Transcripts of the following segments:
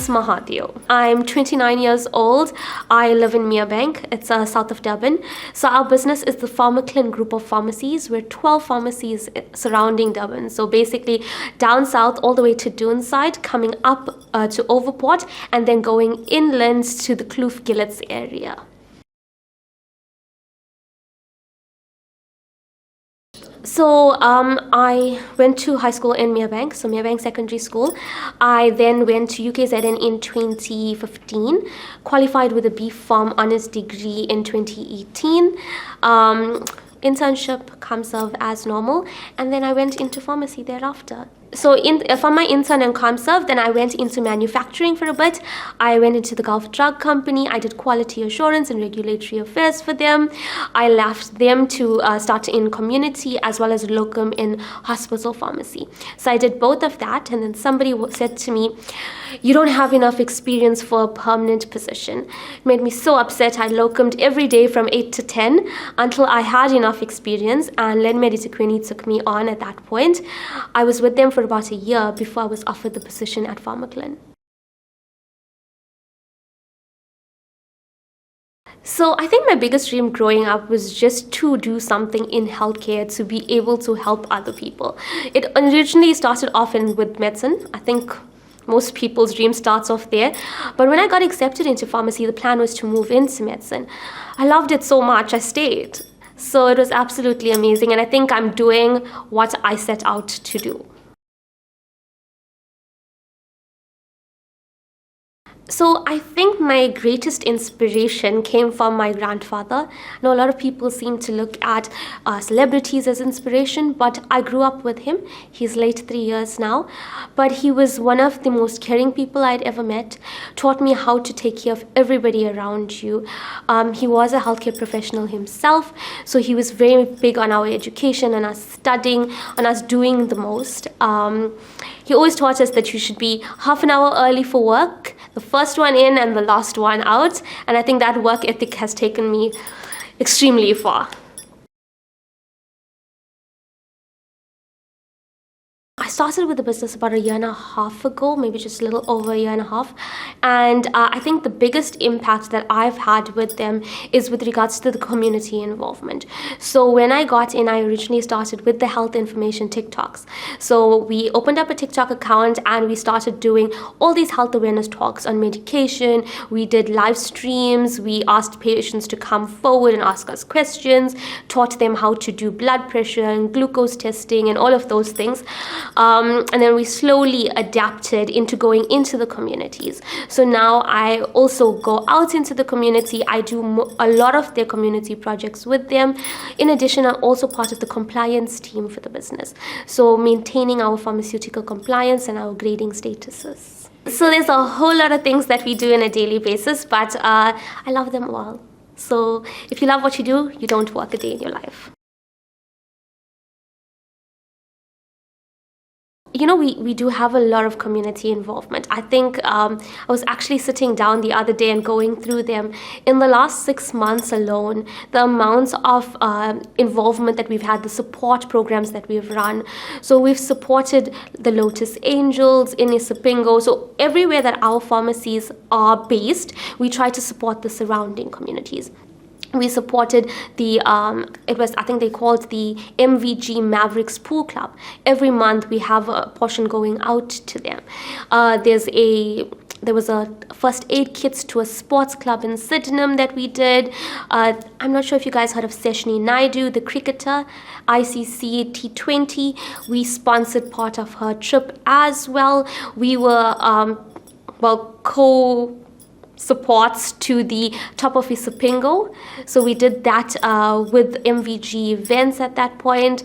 Shannice Mahadeo. I'm 29 years old. I live in Merebank. It's south of Durban. So our business is the Pharmaclin Group of pharmacies. We're 12 pharmacies surrounding Durban. So basically down south all the way to Durban, coming up to Overport, and then going inland to the Kloof Gillets area. So I went to high school in Merebank, so Merebank Secondary School. I then went to UKZN in 2015, qualified with a BPharm Honours degree in 2018. Internship comes serve as normal, and then I went into pharmacy thereafter. So from my intern and ComServe, then I went into manufacturing for a bit. I went into the Gulf Drug Company. I did quality assurance and regulatory affairs for them. I left them to start in community as well as locum in hospital pharmacy. So I did both of that, and then somebody said to me, "You don't have enough experience for a permanent position." It made me so upset. I locumed every day from 8 to 10 until I had enough experience, and Len Meditaquini took me on at that point. I was with them for about a year before I was offered the position at Pharmaclin. So I think my biggest dream growing up was just to do something in healthcare, to be able to help other people. It originally started off with medicine. I think most people's dream starts off there. But when I got accepted into pharmacy, the plan was to move into medicine. I loved it so much, I stayed. So it was absolutely amazing, and I think I'm doing what I set out to do. So I think my greatest inspiration came from my grandfather. I know a lot of people seem to look at celebrities as inspiration, but I grew up with him. He's late 3 years now, but he was one of the most caring people I'd ever met, taught me how to take care of everybody around you. He was a healthcare professional himself, so he was very big on our education and us studying, on us doing the most. He always taught us that you should be half an hour early for work, the first one in and the last one out. And I think that work ethic has taken me extremely far. I started with the business about a year and a half ago, maybe just a little over a year and a half. And I think the biggest impact that I've had with them is with regards to the community involvement. So when I got in, I originally started with the health information TikToks. So we opened up a TikTok account and we started doing all these health awareness talks on medication. We did live streams. We asked patients to come forward and ask us questions, taught them how to do blood pressure and glucose testing and all of those things. And then we slowly adapted into going into the communities. So now I also go out into the community. I do a lot of their community projects with them. In addition, I'm also part of the compliance team for the business. So maintaining our pharmaceutical compliance and our grading statuses. So there's a whole lot of things that we do on a daily basis, but I love them all. So if you love what you do, you don't work a day in your life. You know, we do have a lot of community involvement. I think I was actually sitting down the other day and going through them. In the last 6 months alone, the amounts of involvement that we've had, the support programs that we've run. So we've supported the Lotus Angels in Isipingo. So everywhere that our pharmacies are based, we try to support the surrounding communities. We supported the, I think they called the MVG Mavericks Pool Club. Every month we have a portion going out to them. There was a first aid kits to a sports club in Sydenham that we did. I'm not sure if you guys heard of Seshni Naidu, the cricketer, ICC T20. We sponsored part of her trip as well. We were, supports to the top of Isipingo. So we did that with MVG events at that point.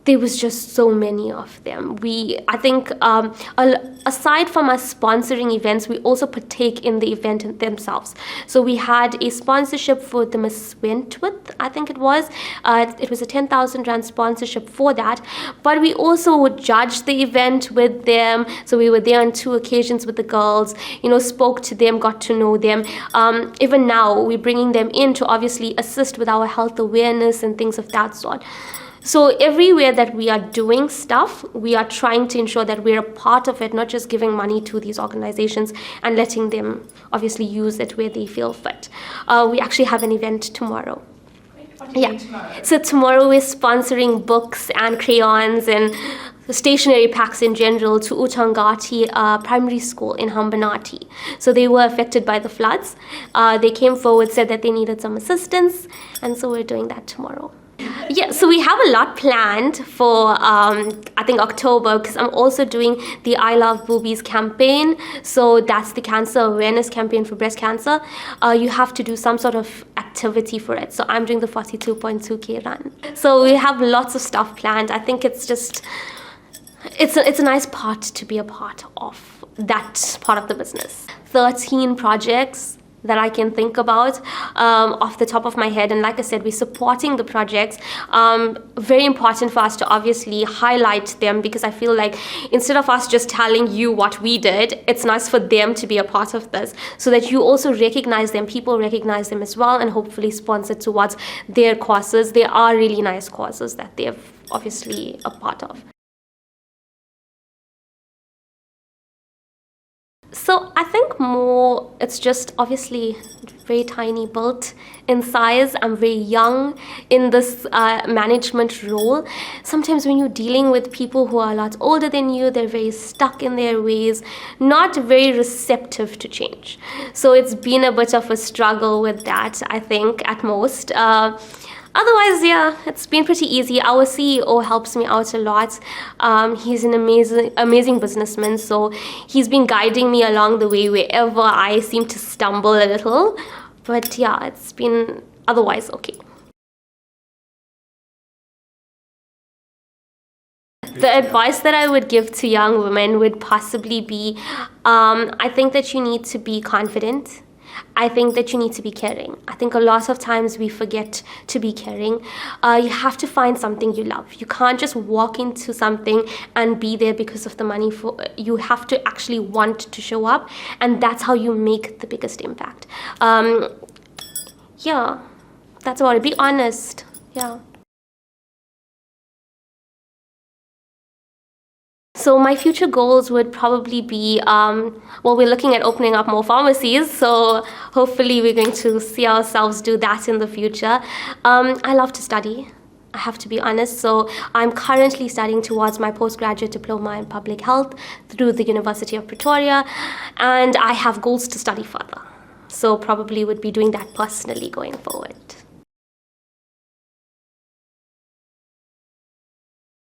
There was just so many of them. I think aside from us sponsoring events, we also partake in the event themselves. So we had a sponsorship for the Miss Wentworth, I think it was. It was a 10,000 Rand sponsorship for that. But we also would judge the event with them. So we were there on 2 occasions with the girls, spoke to them, got to know them. Even now, we're bringing them in to obviously assist with our health awareness and things of that sort. So everywhere that we are doing stuff, we are trying to ensure that we're a part of it, not just giving money to these organizations and letting them obviously use it where they feel fit. We actually have an event tomorrow. Yeah. So tomorrow we're sponsoring books and crayons and stationery packs in general to Utangati Primary School in Hambanati. So they were affected by the floods. They came forward, said that they needed some assistance, and so we're doing that tomorrow. Yeah, so we have a lot planned for, I think, October, because I'm also doing the I Love Boobies campaign. So that's the cancer awareness campaign for breast cancer. You have to do some sort of activity for it. So I'm doing the 42.2K run. So we have lots of stuff planned. I think it's just, it's a nice part to be a part of, that part of the business. 13 projects that I can think about off the top of my head. And like I said, we're supporting the projects. Very important for us to obviously highlight them, because I feel like instead of us just telling you what we did, it's nice for them to be a part of this, so that you also recognize them, people recognize them as well, and hopefully sponsor towards their causes. They are really nice causes that they're obviously a part of. So I think more, it's just obviously very tiny built in size. I'm very young in this management role. Sometimes when you're dealing with people who are a lot older than you, they're very stuck in their ways, not very receptive to change. So it's been a bit of a struggle with that, I think, at most. Otherwise, yeah, it's been pretty easy. Our CEO helps me out a lot. He's an amazing businessman, so he's been guiding me along the way wherever I seem to stumble a little. But yeah, it's been otherwise okay. The advice that I would give to young women would possibly be, I think that you need to be confident. I think that you need to be caring. I think a lot of times we forget to be caring. You have to find something you love. You can't just walk into something and be there because of the money. You have to actually want to show up, and that's how you make the biggest impact. Yeah, that's about it. Be honest. Yeah. So my future goals would probably be, well, we're looking at opening up more pharmacies, so hopefully we're going to see ourselves do that in the future. I love to study, I have to be honest, so I'm currently studying towards my postgraduate diploma in public health through the University of Pretoria, and I have goals to study further. So probably would be doing that personally going forward.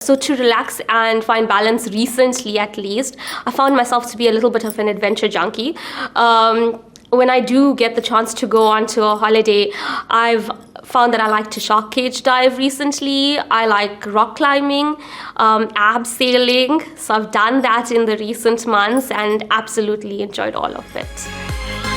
So to relax and find balance recently, at least, I found myself to be a little bit of an adventure junkie. When I do get the chance to go onto a holiday, I've found that I like to shark cage dive recently. I like rock climbing, abseiling. So I've done that in the recent months and absolutely enjoyed all of it.